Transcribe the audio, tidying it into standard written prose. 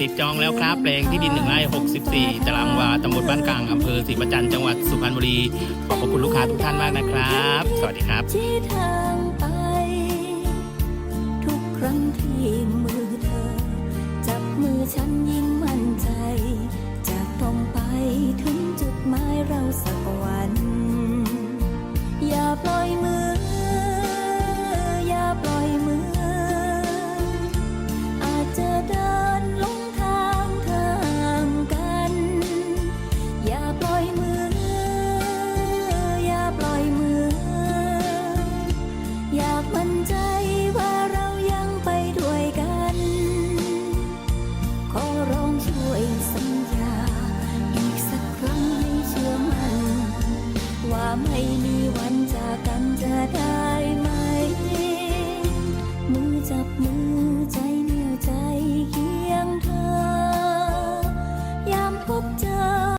ติดจองแล้วครับแปลงที่ดิน1 ไร่ 64 ตารางวาตำบลบ้านกลางอำเภอศรีประจันทร์จังหวัดสุพรรณบุรีขอบคุณลูกค้าทุกท่านมากนะครับสวัสดีครับที่ทางไปทุกครั้งที่มือเธอจับมือฉันยิ่งมั่นใจจะต้องไปถึงจุดหมายเราสักวันอย่าปล่อยมืออย่าปล่อยมืออาจจะเดินลงทางเธอห่างกันอย่าปล่อยมืออย่าปล่อยมืออยากมั่นใจว่าเรายังไปด้วยกันขอร้องช่วยสัญญาอีกสักครั้งให้เชื่อมั่นว่าไม่มีวันจากกันจะได้ไหมมือจับมือใจเหนี่ยวใจเคียงเธอยามพบเจอ